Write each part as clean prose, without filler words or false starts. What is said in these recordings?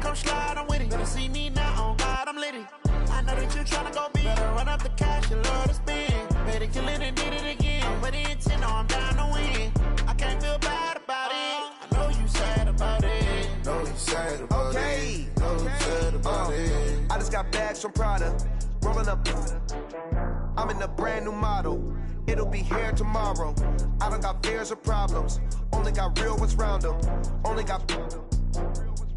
come slide, I'm with it. Better see me now, on God, I'm litty. I know that you tryna go big. Better run up the cash, you love to spend. Better kill it and did it again. But the intent, no, I'm down to win. I can't feel bad about it. I know you sad about it. Know you sad about it. Know you sad about it. I just got bags from Prada. Rolling up. I'm in a brand new model. It'll be here tomorrow. I don't got fears or problems. Only got real ones round them. Only got.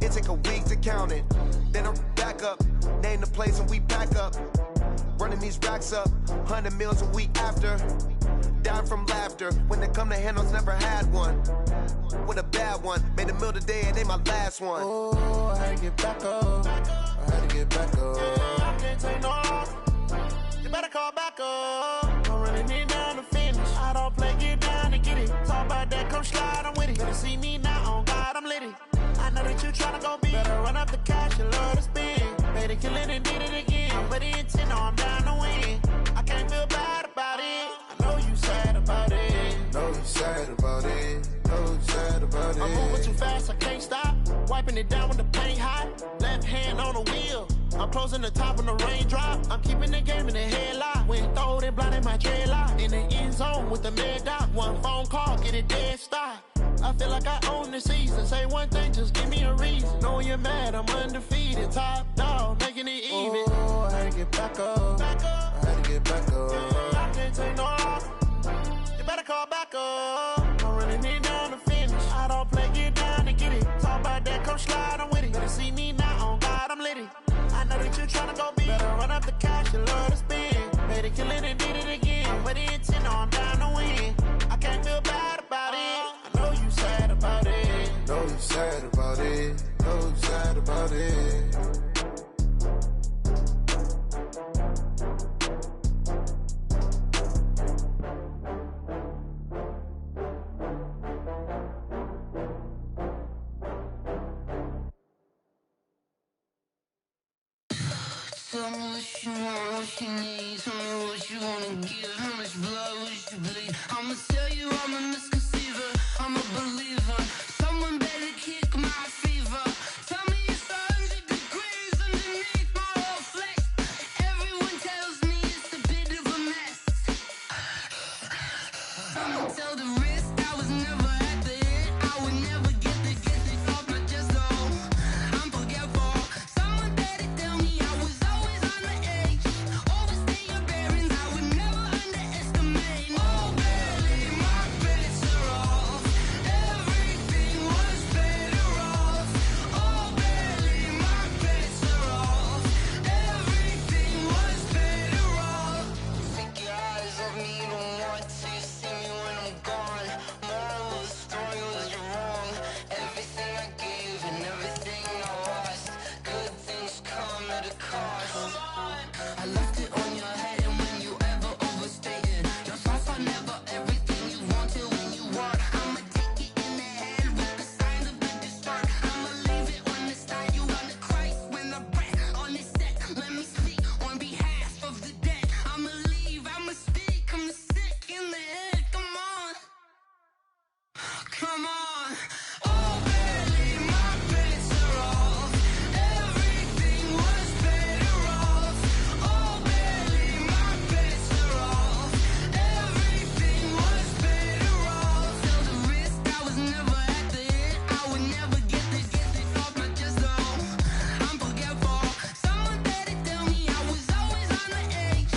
It take a week to count it. Then I'm back up. Name the place and we back up. Running these racks up. 100 meals a week after. Down from laughter. When it come to handles, never had one. With a bad one. Made a meal today and they my last one. Oh, I had to get back up. I had to get back up. I can't take no loss. You better call back up. I'm running it down to finish. I don't play, get down to get it. Talk about that, come slide, I'm with it. Better see me now, on God, I'm litty. I know that you tryna go big. Better run up the cash, you love to spend. Better kill it and did it again. But the intent, no, I'm down to win. I can't feel bad about it. I know you sad about it. Know you sad about it. Know you sad about it. I'm moving too fast, I can't stop. Wiping it down with the paint hot. Left hand on the wheel. I'm closing the top when the raindrop. I'm keeping the game in the headlock. When throwed and blinded my dreadlock. In the end zone with the mad dot. One phone call, get it dead stop. I feel like I own the season. Say one thing, just give me a reason. Knowing you're mad, I'm undefeated. Top dog, making it even. Oh, I had to get back up. I had to get back up. I can't take no loss. You better call back up. I'm running it down to finish. I don't play, get down to get it. Talk about that, come slide, I'm with it. Better see me now, on God, I'm litty. I know that you tryna go big. Better run up the cash, you love to spend. Better kill it and did it again. But the intent, no, I'm down to win. I can't feel bad about it. I know you sad about it. Know you sad about it. Know you sad about it. Tell me what you want, what you need. Tell me what you wanna give. How much blood would you bleed? I'ma tell you I'm a misconceiver. I'm a believer. Someone better kick my fever. Tell me it's 100 degrees underneath my whole flesh. Everyone tells me it's a bit of a mess. I'ma tell the risk I was never at the end. I would never get this off my chest though. I'm forgetful. Someone better tell me I was always on the edge. Overstay your bearings, I would never underestimate. Oh baby, my bets are off. Everything was better off. Oh baby, my bets are off. Everything was better off. Take your eyes off me, don't want to see me when I'm gone. Moral of the story was you're wrong. Everything I gave and everything I lost. Good things come at a cost. I left it on your head, and when you ever overstay it, your thoughts are never everything you wanted when you want. I'ma take it in the head with the signs of the distort. I'ma leave it on the side. You on the Christ when the breath on the set. Let me speak on behalf of the dead. I'ma leave, I'ma speak. I'm sick in the head. Come on, come on. Oh baby, my bets are off. Everything was better off. Oh baby, my bets are off. Everything was better off. Tell the risk I was never at the end. I would never get this off my chest though. I'm forgetful. Someone better tell me I was always on the edge.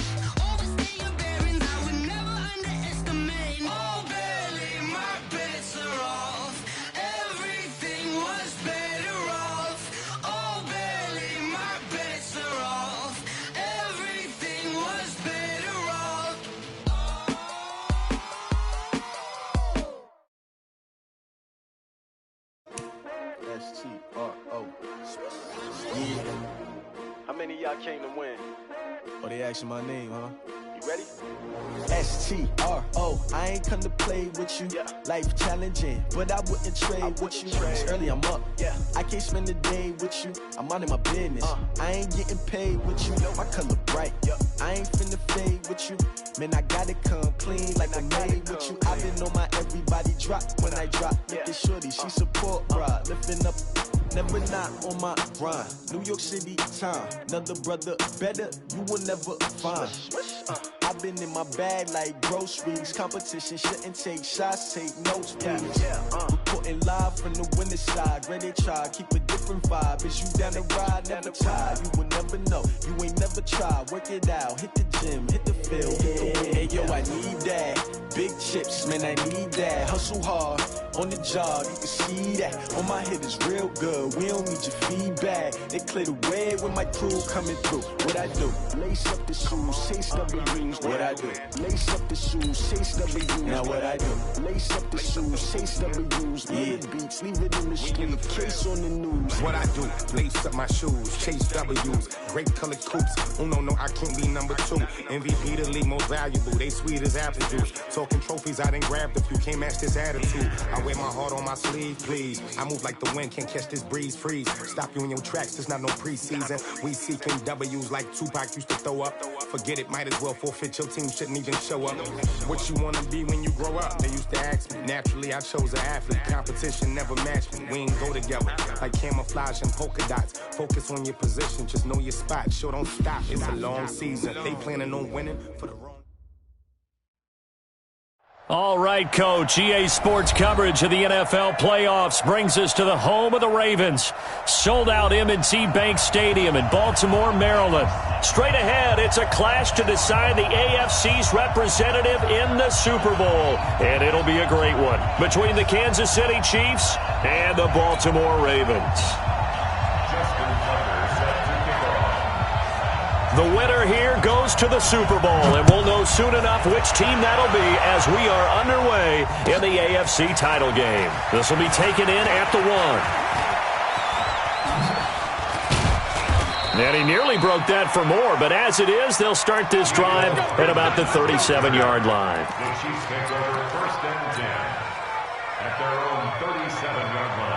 Overstay your bearings, I would never underestimate. Oh baby, my bets are off. Everything was better off. Oh baby, my bets are off. Everything was better off. STRO. Yeah. How many of y'all came to win? Oh, they asking my name, huh? You ready? STRO. I ain't come to play with you. Yeah. Life challenging, but I wouldn't trade with you. It's early, I'm up. Yeah. I can't spend the day with you. I'm minding my business. I ain't getting paid with you. My color bright. I ain't finna fade with you. Man, I gotta come clean like I made with you. I've been on my everybody drop when I drop. Look at shorty, she support bra. Lifting up never not on my grind. New York City time, another brother better, you will never find. I've been in my bag like groceries. Competition shouldn't take shots, take notes, please. Reporting live from the winning side. Ready to try, keep a different vibe. Is you down the ride? Never tired. You will never know. You ain't never tried. Work it out. Hit the gym, hit the field. Hey, yo, I need that. Big chips, man, I need that. Hustle hard on the job, you can see that. On my head is real good. We don't need your feedback. They clear the way when my crew coming through. What I do? Lace up the shoes, chase W's. What I do? Lace up the shoes, chase W's. Now what I do? Lace up the shoes, chase W's. Yeah, beats, leave it in the street. Case on the news. What I do? Lace up my shoes, chase W's. Grape colored coops. Oh no, I can't be number 2. MVP the league most valuable. They sweet as apple juice. Talking trophies, I didn't grab the few. Can't match this attitude. I wear my heart on my sleeve, please. I move like the wind, can't catch this breeze, freeze. Stop you in your tracks, there's not no preseason. We seeking W's like Tupac used to throw up. Forget it, might as well forfeit. Your team shouldn't even show up. What you wanna be when you grow up? They used to ask me. Naturally, I chose an athlete. Competition never matched me. We ain't go together like camouflage and polka dots. Focus on your position, just know your spot. Sure, don't stop. It's a long season. They planning on winning for the wrong. All right, Coach. EA Sports coverage of the NFL playoffs brings us to the home of the Ravens. Sold-out M&T Bank Stadium in Baltimore, Maryland. Straight ahead, it's a clash to decide the AFC's representative in the Super Bowl. And it'll be a great one between the Kansas City Chiefs and the Baltimore Ravens. The winner here goes to the Super Bowl, and we'll know soon enough which team that'll be as we are underway in the AFC title game. This will be taken in at the 1. And he nearly broke that for more, but as it is, they'll start this drive at about the 37-yard line. The Chiefs take over 1st and 10 at their own 37-yard line.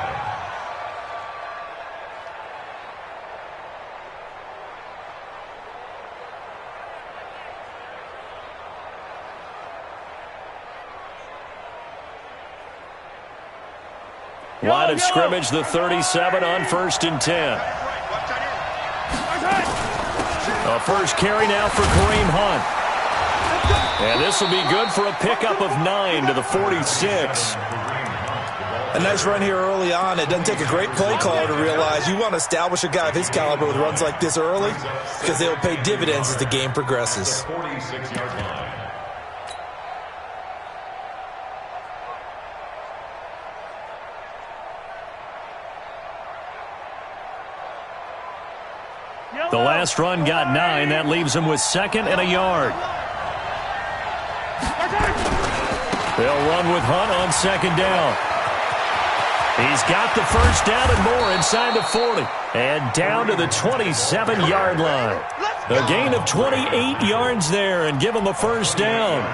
Line of scrimmage, the 37 on 1st and 10. A first carry now for Kareem Hunt. And this will be good for a pickup of 9 to the 46. A nice run here early on. It doesn't take a great play caller to realize you want to establish a guy of his caliber with runs like this early because they will pay dividends as the game progresses. 46-yard line. The last run got 9. That leaves him with 2nd and a yard. They'll run with Hunt on 2nd down. He's got the first down and more inside the 40. And down to the 27-yard line. A gain of 28 yards there and give him a first down.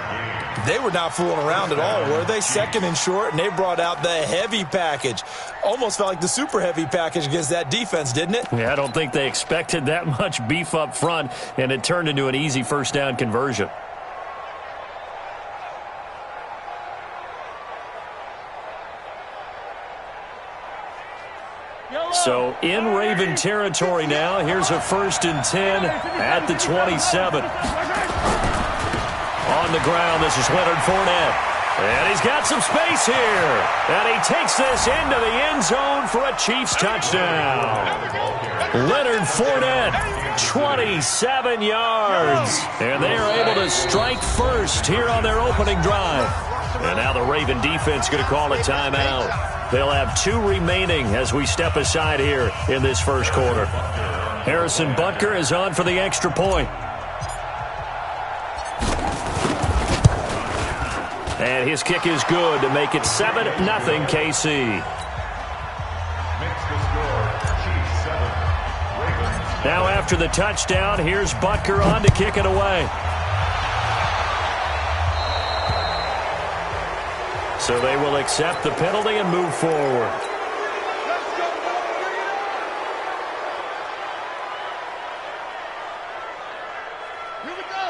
They were not fooling around at all, were they? 2nd and short, and they brought out the heavy package. Almost felt like the super heavy package against that defense, didn't it? Yeah, I don't think they expected that much beef up front, and it turned into an easy first down conversion. So in Raven territory now. Here's a 1st and 10 at the 27. On the ground, this is Leonard Fournette. And he's got some space here. And he takes this into the end zone for a Chiefs touchdown. Leonard Fournette, 27 yards. And they are able to strike first here on their opening drive. And now the Raven defense going to call a timeout. They'll have 2 remaining as we step aside here in this first quarter. Harrison Butker is on for the extra point. And his kick is good to make it 7-0 KC. Now after the touchdown, here's Butker on to kick it away. So they will accept the penalty and move forward.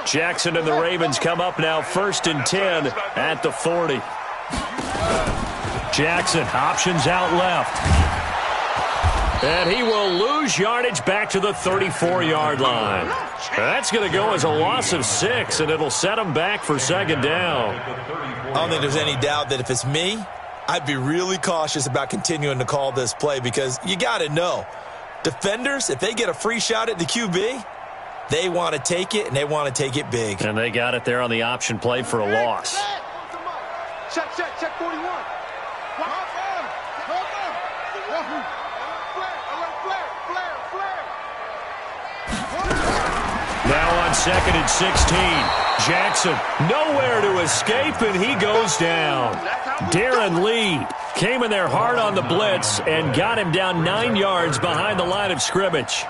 Jackson and the Ravens come up now 1st and 10 at the 40. Jackson options out left. And he will lose yardage back to the 34-yard line. That's going to go as a loss of 6, and it'll set him back for second down. I don't think there's any doubt that if it's me, I'd be really cautious about continuing to call this play because you got to know, defenders, if they get a free shot at the QB, they want to take it, and they want to take it big. And they got it there on the option play for a loss. Check 41. Now on 2nd and 16. Jackson nowhere to escape, and he goes down. Darren Lee came in there hard on the blitz and got him down 9 yards behind the line of scrimmage.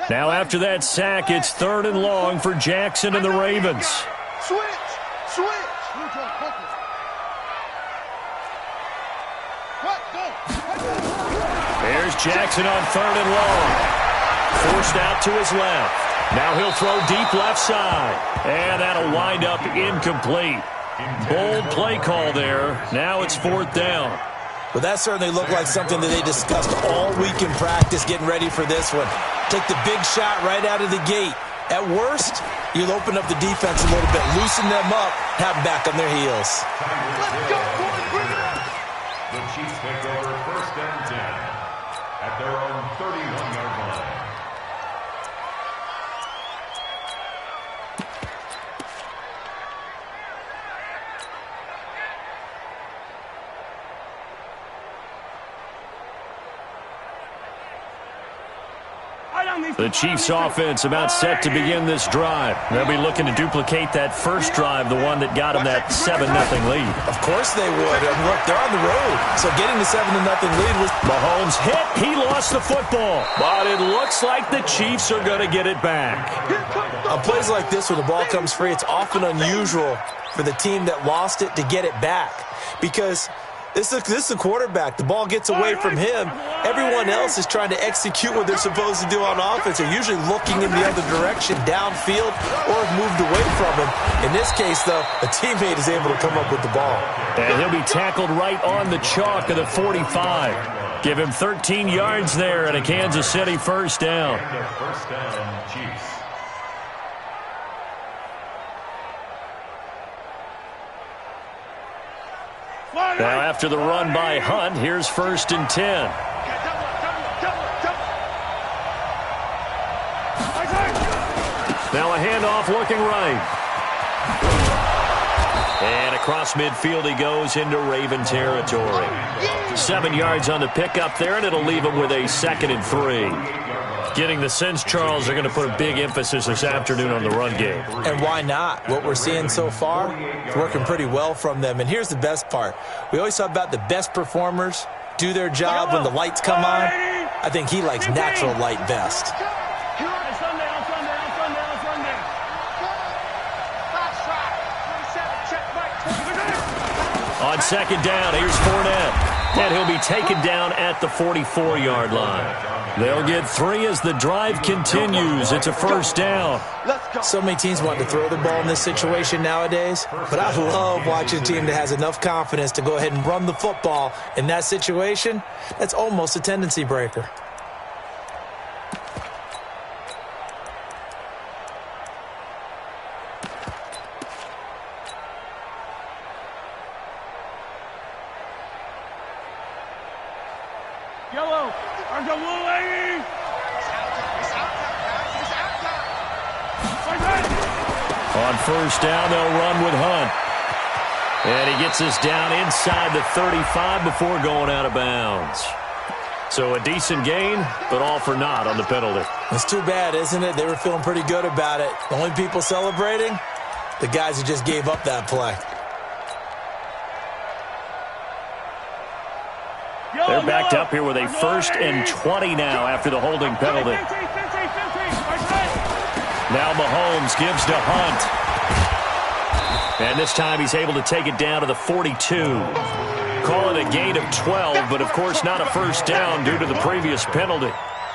Now after that sack, it's 3rd and long for Jackson and the Ravens. Switch. There's Jackson on 3rd and long. Forced out to his left. Now he'll throw deep left side. And that'll wind up incomplete. Bold play call there. Now it's 4th down. Well, that certainly looked like something that they discussed all week in practice getting ready for this one. Take the big shot right out of the gate. At worst, you'll open up the defense a little bit, loosen them up, have them back on their heels. Let's go, boys, bring it up. The Chiefs take over 1st and 10 at their own 31-yard line. The Chiefs offense about set to begin this drive. They'll be looking to duplicate that first drive, the one that got them that 7-0 lead. Of course they would. And look, they're on the road. So getting the 7-0 lead was... Mahomes hit. He lost the football. But it looks like the Chiefs are going to get it back. On plays like this where the ball comes free, it's often unusual for the team that lost it to get it back. Because... This is the quarterback. The ball gets away from him. Everyone else is trying to execute what they're supposed to do on offense. They're usually looking in the other direction, downfield, or have moved away from him. In this case, though, a teammate is able to come up with the ball. And he'll be tackled right on the chalk of the 45. Give him 13 yards there and a Kansas City first down. First down, Chiefs. Now after the run by Hunt, here's 1st and 10. Now a handoff looking right. And across midfield he goes into Raven territory. 7 yards on the pickup there, and it'll leave him with a 2nd and 3. Getting the sense, Charles, they're going to put a big emphasis this afternoon on the run game. And why not? What we're seeing so far is working pretty well from them. And here's the best part. We always talk about the best performers do their job when the lights come on. I think he likes natural light best. On 2nd down, here's Fournette. And he'll be taken down at the 44-yard line. They'll get 3 as the drive continues. It's a first down. So many teams want to throw the ball in this situation nowadays, but I love watching a team that has enough confidence to go ahead and run the football in that situation. That's almost a tendency breaker. Yellow, there's a blue lady. On first down, they'll run with Hunt. And he gets us down inside the 35 before going out of bounds. So a decent gain, but all for naught on the penalty. It's too bad, isn't it? They were feeling pretty good about it. The only people celebrating, the guys who just gave up that play. They're backed up here with a 1st and 20 now after the holding penalty. Now Mahomes gives to Hunt. And this time he's able to take it down to the 42. Call it a gain of 12, but of course not a first down due to the previous penalty.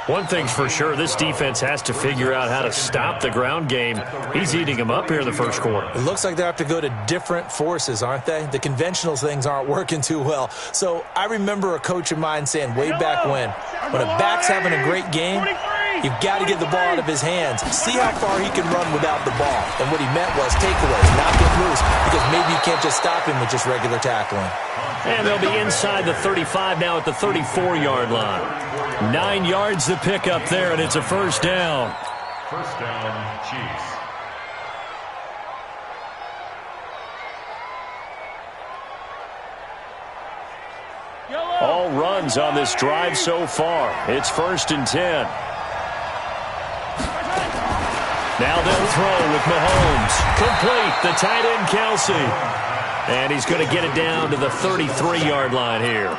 One thing's for sure, this defense has to figure out how to stop the ground game. He's eating them up here in the first quarter. It looks like they have to go to different forces, aren't they? The conventional things aren't working too well. So I remember a coach of mine saying way back when a back's having a great game, you've got to get the ball out of his hands. See how far he can run without the ball. And what he meant was takeaways, not get loose, because maybe you can't just stop him with just regular tackling. And they'll be inside the 35 now at the 34-yard line. 9 yards to pick up there, and it's a first down. First down, Chiefs. All runs on this drive so far. It's 1st and 10. Now they'll throw with Mahomes. Complete. The tight end, Kelsey. And he's going to get it down to the 33-yard line here.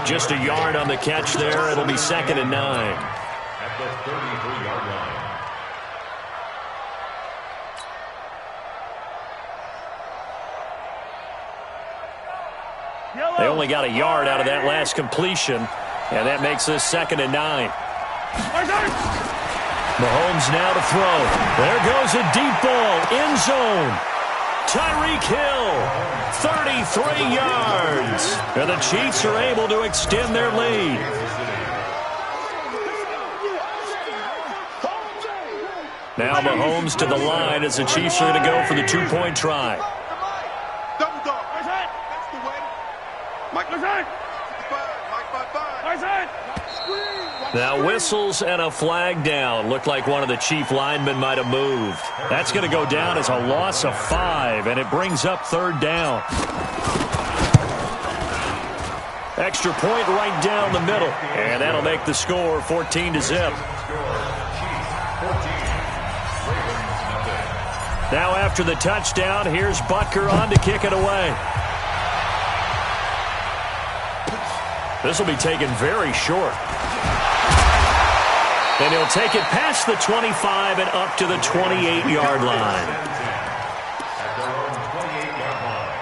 Just a yard on the catch there. It'll be 2nd and 9. At the 33-yard line. They only got a yard out of that last completion, and that makes this 2nd and 9. Mahomes now to throw. There goes a deep ball. End zone. Tyreek Hill, 33 yards. And the Chiefs are able to extend their lead. Now Mahomes to the line as the Chiefs are going to go for the 2-point try. Now whistles and a flag down. Looked like one of the Chief linemen might have moved. That's going to go down as a loss of 5, and it brings up 3rd down. Extra point right down the middle, and that'll make the score 14-0. Now after the touchdown, here's Butker on to kick it away. This will be taken very short. And he'll take it past the 25 and up to the 28-yard line. At their own 28-yard line.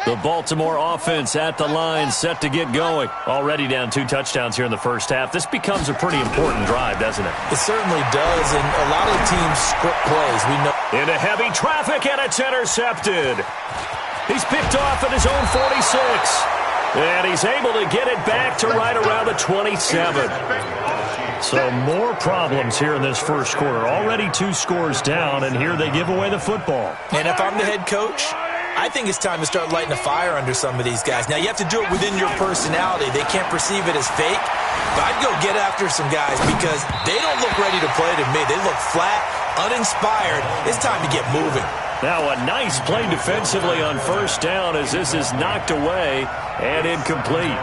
The Baltimore offense at the line, set to get going. Already down 2 touchdowns here in the first half. This becomes a pretty important drive, doesn't it? It certainly does, and a lot of teams script plays. We know. Into heavy traffic, and it's intercepted. He's picked off at his own 46. And he's able to get it back to right around the 27. So more problems here in this first quarter. Already 2 scores down, and here they give away the football. And if I'm the head coach, I think it's time to start lighting a fire under some of these guys. Now, you have to do it within your personality. They can't perceive it as fake. But I'd go get after some guys because they don't look ready to play to me. They look flat, uninspired. It's time to get moving. Now a nice play defensively on first down as this is knocked away and incomplete.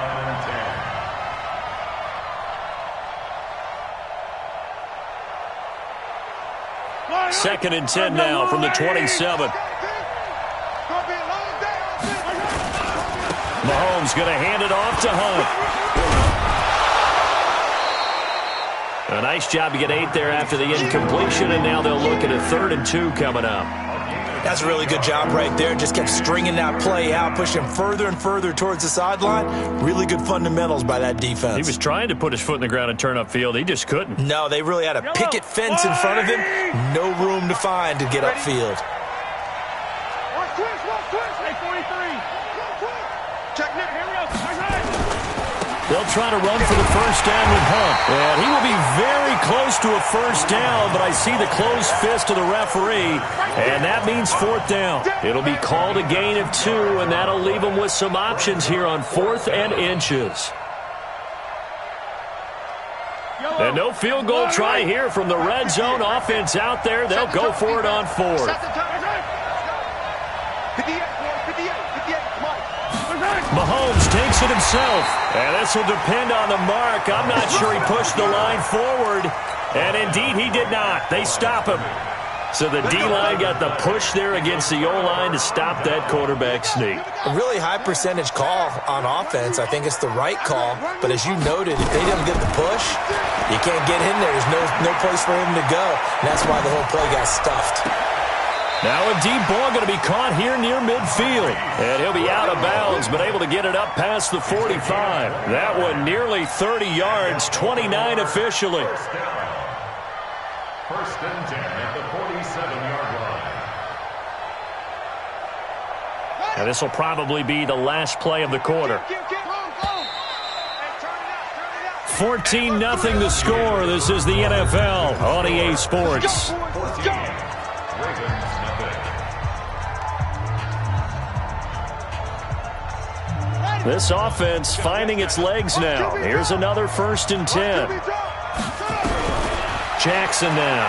Second and 10 now from the 27. Mahomes going to hand it off to Hunt. A nice job to get 8 there after the incompletion, and now they'll look at a 3rd and 2 coming up. That's a really good job right there. Just kept stringing that play out, pushing further and further towards the sideline. Really good fundamentals by that defense. He was trying to put his foot in the ground and turn upfield. He just couldn't. No, they really had a picket fence in front of him. No room to find to get upfield. They'll try to run for the first down with Hunt. And he will be very close to a first down, but I see the closed fist of the referee, and that means 4th down. It'll be called a gain of 2, and that'll leave them with some options here on 4th and inches. And no field goal try here from the red zone offense out there. They'll go for it on 4th. Mahomes takes it himself, and this will depend on the mark. I'm not sure he pushed the line forward, and indeed he did not. They stop him. So the D-line got the push there against the O-line to stop that quarterback sneak. A really high percentage call on offense. I think it's the right call. But as you noted, if they didn't get the push, you can't get in there. There's no place for him to go. And that's why the whole play got stuffed. Now a deep ball going to be caught here near midfield. And he'll be out of bounds, but able to get it up past the 45. That one nearly 30 yards, 29 officially. First and 10 at the 47-yard line. And this will probably be the last play of the quarter. 14-0 the score. This is the NFL on EA Sports. This offense finding its legs now. Here's another 1st and 10. Jackson now.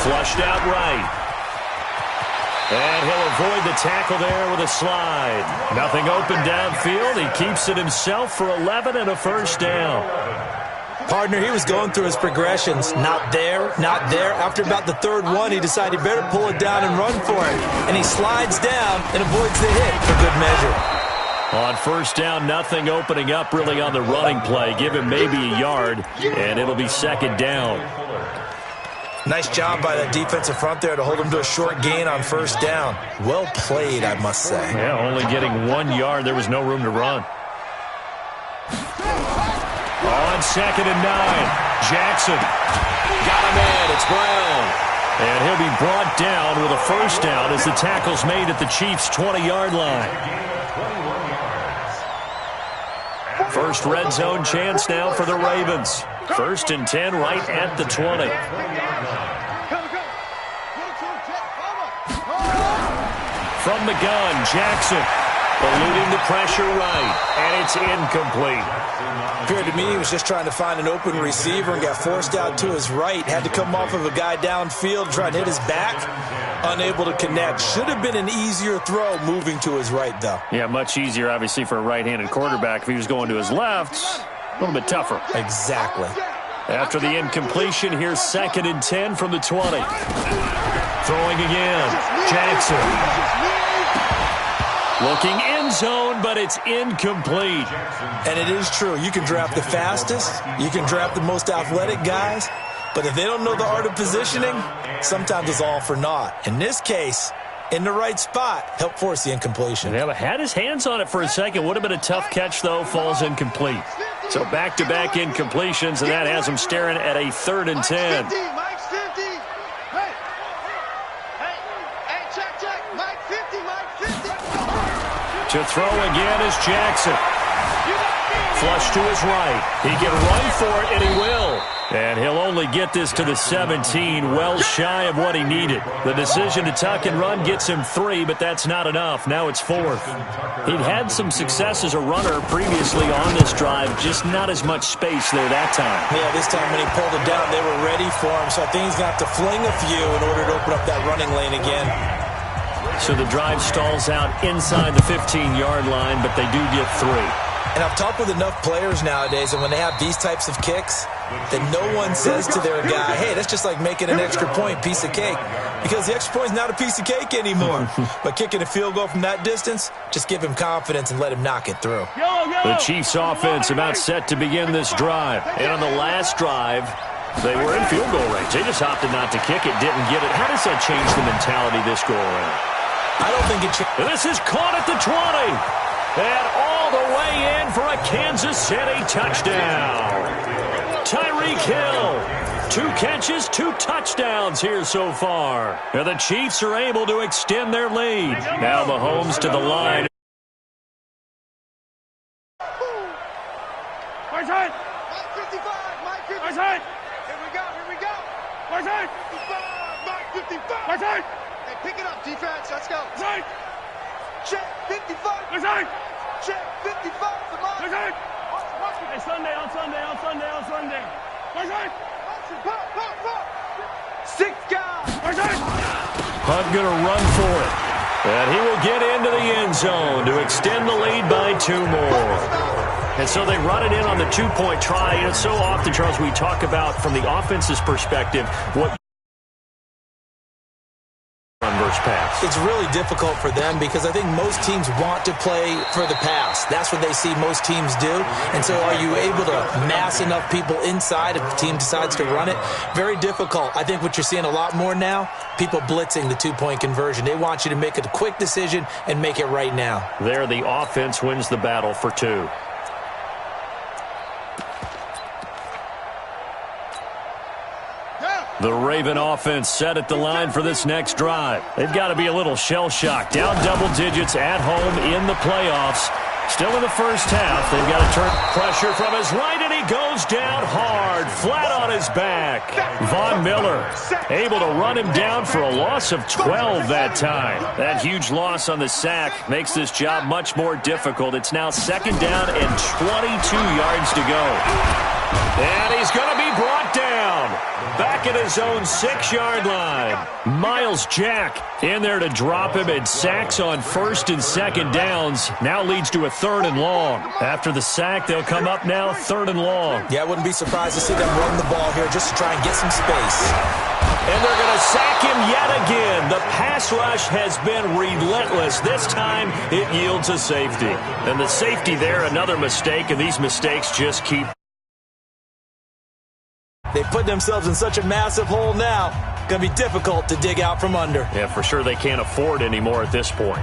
Flushed out right. And he'll avoid the tackle there with a slide. Nothing open downfield. He keeps it himself for 11 and a 1st down. Partner, he was going through his progressions. Not there, not there. After about the 3rd one, he decided he better pull it down and run for it. And he slides down and avoids the hit for good measure. On 1st down, nothing opening up really on the running play. Give him maybe a yard, and it'll be 2nd down. Nice job by that defensive front there to hold him to a short gain on 1st down. Well played, I must say. Yeah, only getting 1 yard. There was no room to run. On 2nd and 9, Jackson. Got him in. It's Brown. And he'll be brought down with a 1st down as the tackle's made at the Chiefs' 20-yard line. First red zone chance now for the Ravens. 1st and 10 right at the 20. From the gun, Jackson. Eluding the pressure right, and it's incomplete. Appeared to me he was just trying to find an open receiver and got forced out to his right. Had to come off of a guy downfield, trying to hit his back. Unable to connect. Should have been an easier throw moving to his right, though. Yeah, much easier, obviously, for a right-handed quarterback. If he was going to his left, a little bit tougher. Exactly. After the incompletion, here's 2nd and 10 from the 20. Throwing again, Jackson. Looking end zone, but it's incomplete. And it is true. You can draft the fastest. You can draft the most athletic guys. But if they don't know the art of positioning, sometimes it's all for naught. In this case, in the right spot, help force the incompletion. Yeah, but had his hands on it for a second. Would have been a tough catch, though. Falls incomplete. So back-to-back incompletions, and that has him staring at a 3rd and 10. To throw again is Jackson. Flush to his right. He can run for it, and he will. And he'll only get this to the 17, well shy of what he needed. The decision to tuck and run gets him 3, but that's not enough. Now it's 4th. He'd had some success as a runner previously on this drive, just not as much space there that time. Yeah, this time when he pulled it down, they were ready for him. So I think he's going to have to fling a few in order to open up that running lane again. So the drive stalls out inside the 15-yard line, but they do get 3. And I've talked with enough players nowadays, and when they have these types of kicks, that no one says to their guy, hey, that's just like making an extra point, piece of cake. Because the extra point is not a piece of cake anymore. But kicking a field goal from that distance, just give him confidence and let him knock it through. The Chiefs offense about set to begin this drive. And on the last drive, they were in field goal range. They just opted not to kick it, didn't get it. How does that change the mentality this go around? I don't think it changes. This is caught at the 20. And all the way in for a Kansas City touchdown. Tyreek Hill. 2 catches, 2 touchdowns here so far. And the Chiefs are able to extend their lead. Now Mahomes to the line. Right side. Mike 55. Mike 55. Right side. Here we go. Here we go. Right side. 55. Mike 55. Right side. Hey, pick it up, defense. Let's go. Right side. Check 55. Right side. Check 55 for Mike. Right side. Hey, Sunday, on Sunday, on Sunday, on Sunday. Right side. Pop, pop, pop. 6 guys. Right side. Hunt going to run for it. And he will get into the end zone to extend the lead by 2 more. And so they run it in on the two-point try. And so often, Charles, we talk about from the offense's perspective what versus pass. It's really difficult for them because I think most teams want to play for the pass. That's what they see most teams do. And so are you able to mass enough people inside if the team decides to run it? Very difficult. I think what you're seeing a lot more now, people blitzing the two-point conversion. They want you to make a quick decision and make it right now. There, the offense wins the battle for two. The Raven offense set at the line for this next drive. They've got to be a little shell-shocked. Down double digits at home in the playoffs. Still in the first half. They've got to turn pressure from his right, and he goes down hard, flat on his back. Von Miller able to run him down for a loss of 12 that time. That huge loss on the sack makes this job much more difficult. It's now second down and 22 yards to go. And he's going to be brought down. Back at his own 6-yard line. Miles Jack in there to drop him, and sacks on first and second downs. Now leads to a third and long. After the sack, they'll come up now third and long. Yeah, I wouldn't be surprised to see them run the ball here just to try and get some space. And they're going to sack him yet again. The pass rush has been relentless. This time, it yields a safety. And the safety there, another mistake, and these mistakes just keep. They put themselves in such a massive hole now. Going to be difficult to dig out from under. Yeah, for sure they can't afford anymore at this point.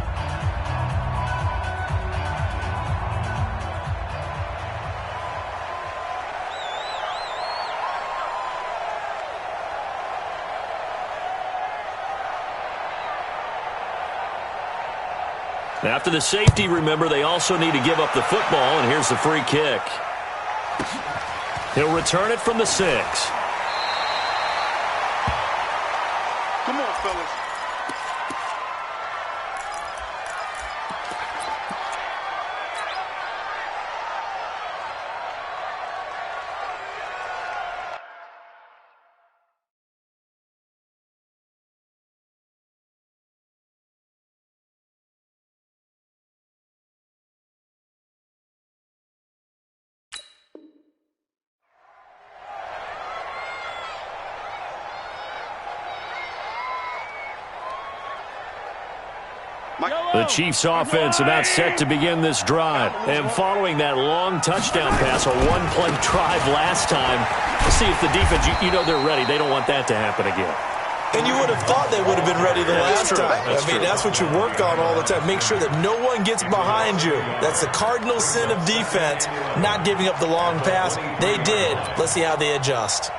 After the safety, remember, they also need to give up the football, and here's the free kick. He'll return it from the 6. Come on, fellas. The Chiefs offense about set to begin this drive. And following that long touchdown pass, a one-play drive last time, let's see if the defense, you know they're ready. They don't want that to happen again. And you would have thought they would have been ready the last time. That's what you work on all the time. Make sure that no one gets behind you. That's the cardinal sin of defense, not giving up the long pass. They did. Let's see how they adjust.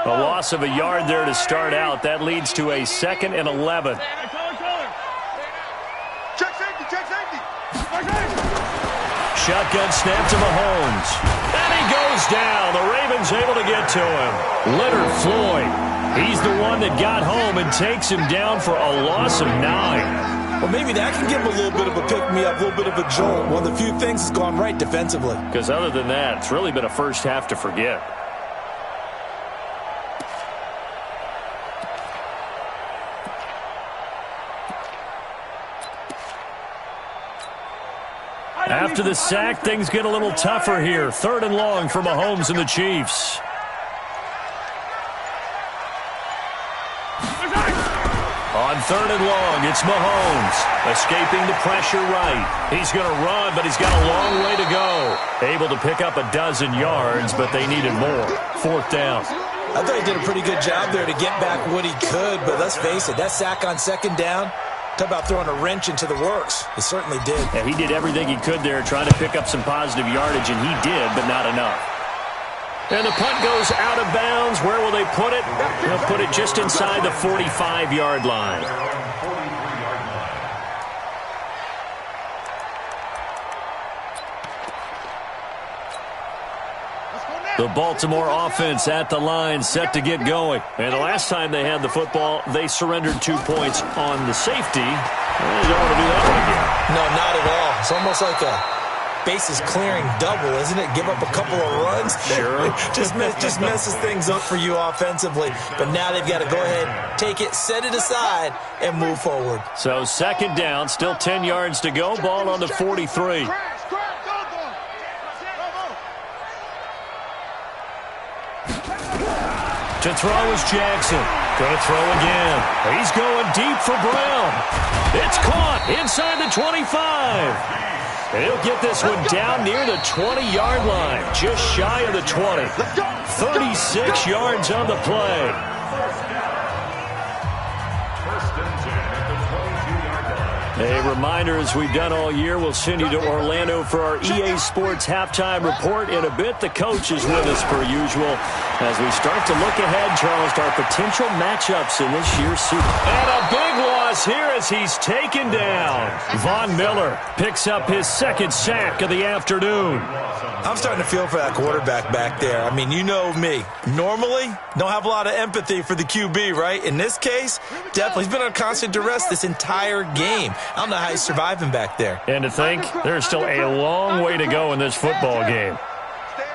A loss of a yard there to start out. That leads to a 2nd and 11. Check safety, check safety. Shotgun snap to Mahomes. And he goes down. The Ravens able to get to him. Leonard Floyd. He's the one that got home and takes him down for a loss of 9. Well, maybe that can give him a little bit of a pick-me-up, a little bit of a jolt. One of the few things that's gone right defensively. Because other than that, it's really been a first half to forget. After the sack, things get a little tougher here. 3rd and long for Mahomes and the Chiefs. On 3rd and long, it's Mahomes. Escaping the pressure right. He's going to run, but he's got a long way to go. Able to pick up a dozen yards, but they needed more. 4th down. I thought he did a pretty good job there to get back what he could, but let's face it, that sack on 2nd down, talk about throwing a wrench into the works. It certainly did. Yeah, he did everything he could there, trying to pick up some positive yardage, and he did, but not enough. And the punt goes out of bounds. Where will they put it? They'll put it just inside the 45-yard line. The Baltimore offense at the line, set to get going. And the last time they had the football, they surrendered 2 points on the safety. They don't want to do that one again. No, not at all. It's almost like a bases clearing double, isn't it? Give up a couple of runs. Sure. just messes things up for you offensively. But now they've got to go ahead, take it, set it aside, and move forward. So second down, still 10 yards to go. Ball on the 43. To throw is Jackson. Going to throw again. He's going deep for Brown. It's caught inside the 25. And he'll get this one down near the 20-yard line, just shy of the 20. 36 yards on the play. A reminder, as we've done all year, we'll send you to Orlando for our EA Sports halftime report in a bit. The coach is with us per usual as we start to look ahead, Charles, to our potential matchups in this year's Super Bowl. And a big loss here as he's taken down. Von Miller picks up his second sack of the afternoon. I'm starting to feel for that quarterback back there. I mean, you know me. Normally, don't have a lot of empathy for the QB, right? In this case, definitely. He's been on constant duress this entire game. I don't know how he's surviving back there. And to think, there's still a long way to go in this football game. Stay at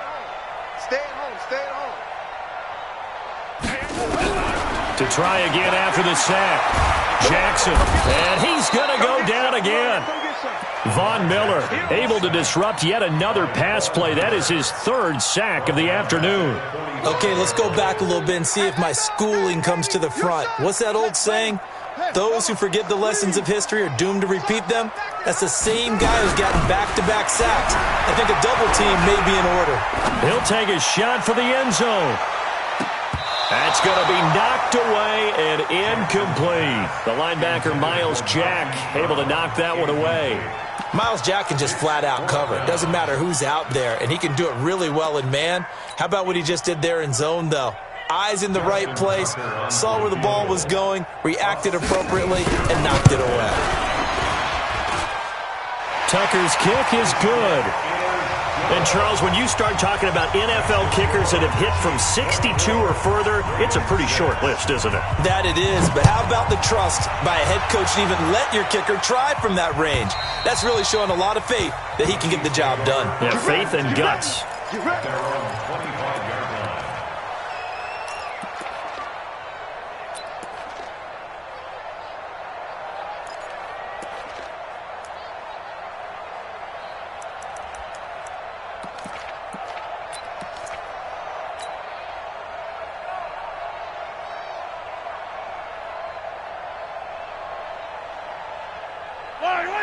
home. Stay at home. To try again after the sack. Jackson, and he's going to go down again. Von Miller able to disrupt yet another pass play. That is his third sack of the afternoon. Okay, let's go back a little bit and see if my schooling comes to the front. What's that old saying? Those who forget the lessons of history are doomed to repeat them. That's the same guy who's gotten back-to-back sacks. I think a double team may be in order. He'll take a shot for the end zone. That's going to be knocked away and incomplete. The linebacker, Miles Jack, able to knock that one away. Miles Jack can just flat out cover. It doesn't matter who's out there, and he can do it really well in man. How about what he just did there in zone, though? Eyes in the right place, saw where the ball was going, reacted appropriately, and knocked it away. Tucker's kick is good. And, Charles, when you start talking about NFL kickers that have hit from 62 or further, it's a pretty short list, isn't it? That it is, but how about the trust by a head coach to even let your kicker try from that range? That's really showing a lot of faith that he can get the job done. Yeah, faith and guts.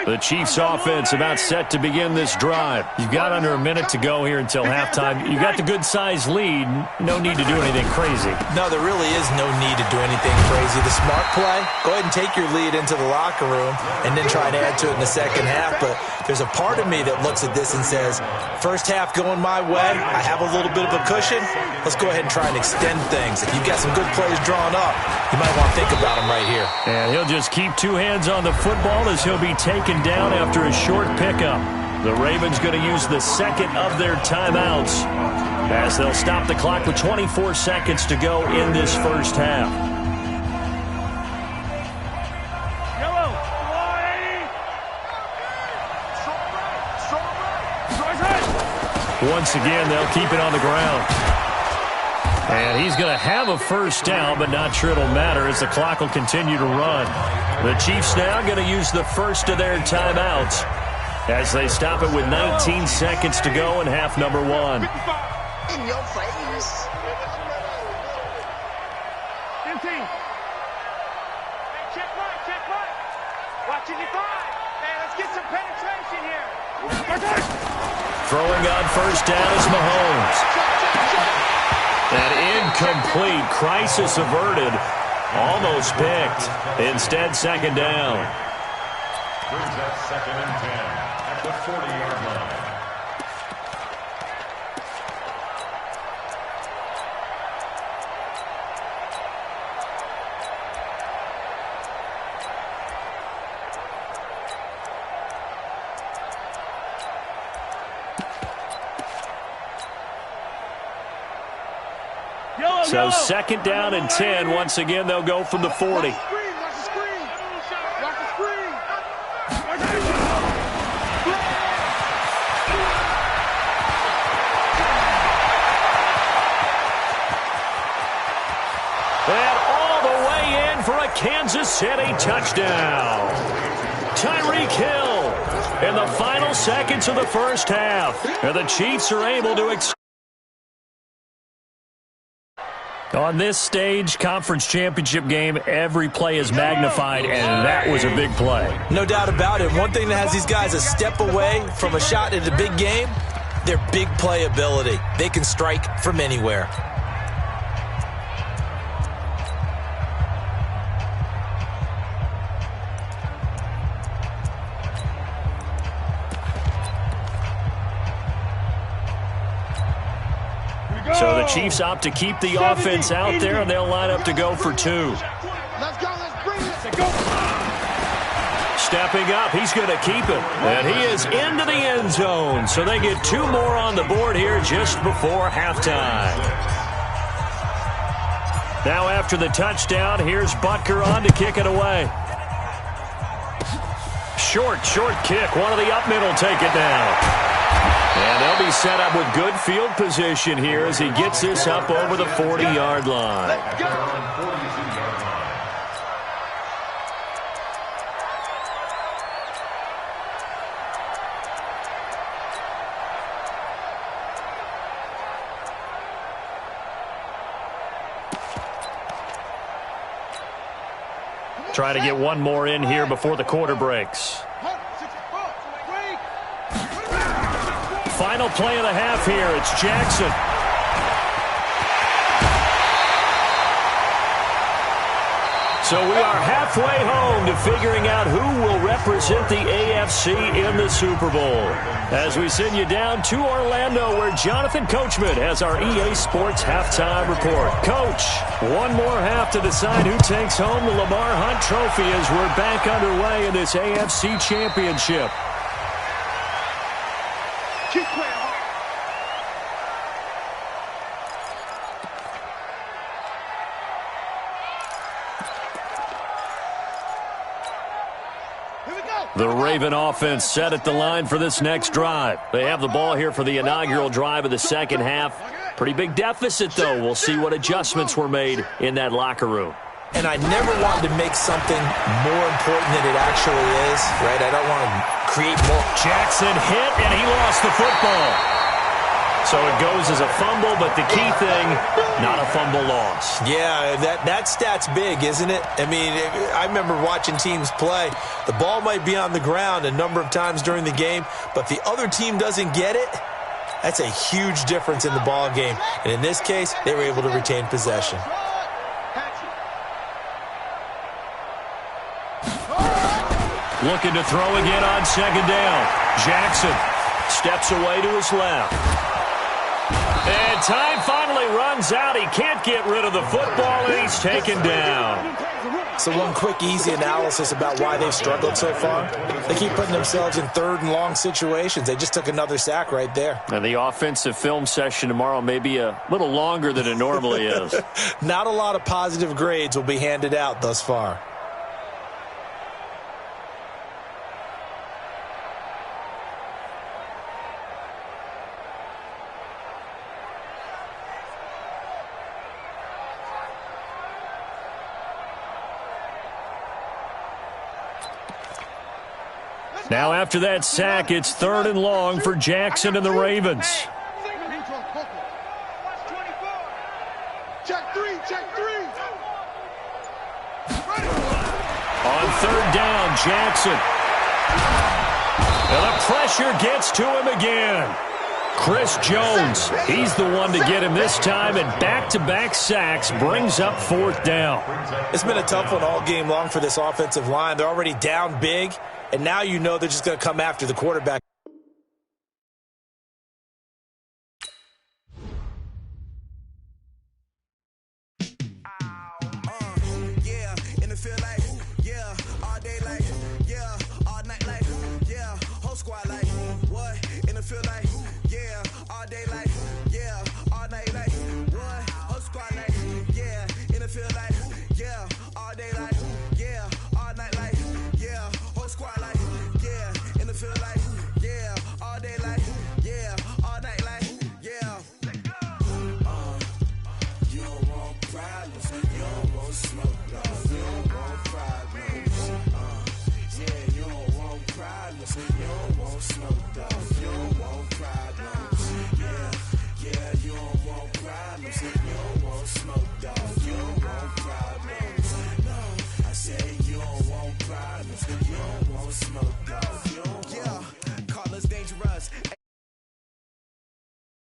The Chiefs offense about set to begin this drive. You've got under a minute to go here until halftime. You've got the good-sized lead. No need to do anything crazy. No, there really is no need to do anything crazy. The smart play, go ahead and take your lead into the locker room and then try to add to it in the second half. But there's a part of me that looks at this and says, first half going my way, I have a little bit of a cushion. Let's go ahead and try and extend things. If you've got some good plays drawn up, you might want to think about them right here. And he'll just keep two hands on the football as he'll be taken down after a short pickup. The Ravens going to use the second of their timeouts as they'll stop the clock with 24 seconds to go in this first half. Once again, they'll keep it on the ground. And he's going to have a first down, but not sure it'll matter as the clock will continue to run. The Chiefs now going to use the first of their timeouts as they stop it with 19 seconds to go in half number one. In your face. 15. Check right. Watching your five. Hey, let's get some penetration here. Throwing on first down is Mahomes. An incomplete, crisis averted, almost picked. Instead, second down. Brings up 2nd and 10 at the 40-yard line. So second down and 10. Once again, they'll go from the 40. Watch the screen. in for a Kansas City touchdown. Tyreek Hill in the final seconds of the first half. And the Chiefs are able to on this stage, conference championship game, every play is magnified, and that was a big play. No doubt about it. One thing that has these guys a step away from a shot at a big game, their big play ability. They can strike from anywhere. So the Chiefs opt to keep the offense out there, and they'll line up to go for 2. Let's go, let's bring it. Stepping up, he's going to keep it. And he is into the end zone. So they get 2 more on the board here just before halftime. Now after the touchdown, here's Butker on to kick it away. Short kick. One of the up middle take it down. And they'll be set up with good field position here as he gets this up over the 40-yard line. Try to get one more in here before the quarter breaks. Final play of the half here. It's Jackson. So we are halfway home to figuring out who will represent the AFC in the Super Bowl. As we send you down to Orlando, where Jonathan Coachman has our EA Sports halftime report. Coach, one more half to decide who takes home the Lamar Hunt Trophy as we're back underway in this AFC Championship. Keep playing hard. Here we go. The Raven offense set at the line for this next drive. They have the ball here for the inaugural drive of the second half. Pretty big deficit, though. We'll see what adjustments were made in that locker room. And I never wanted to make something more important than it actually is, right? I don't want to create more. Jackson hit, and he lost the football. So it goes as a fumble, but the key thing, not a fumble loss. Yeah, that stat's big, isn't it? I mean, I remember watching teams play. The ball might be on the ground a number of times during the game, but the other team doesn't get it. That's a huge difference in the ball game. And in this case, they were able to retain possession. Looking to throw again on second down. Jackson steps away to his left. And time finally runs out. He can't get rid of the football, and he's taken down. So one quick, easy analysis about why they've struggled so far. They keep putting themselves in third and long situations. They just took another sack right there. And the offensive film session tomorrow may be a little longer than it normally is. Not a lot of positive grades will be handed out thus far. Now after that sack, it's third and long for Jackson and the Ravens. Check three. On third down, Jackson. And the pressure gets to him again. Chris Jones, he's the one to get him this time, and back-to-back sacks brings up fourth down. It's been a tough one all game long for this offensive line. They're already down big, and now you know they're just going to come after the quarterback. riders. You don't want smoke, dog. You don't want. Yeah, call us dangerous.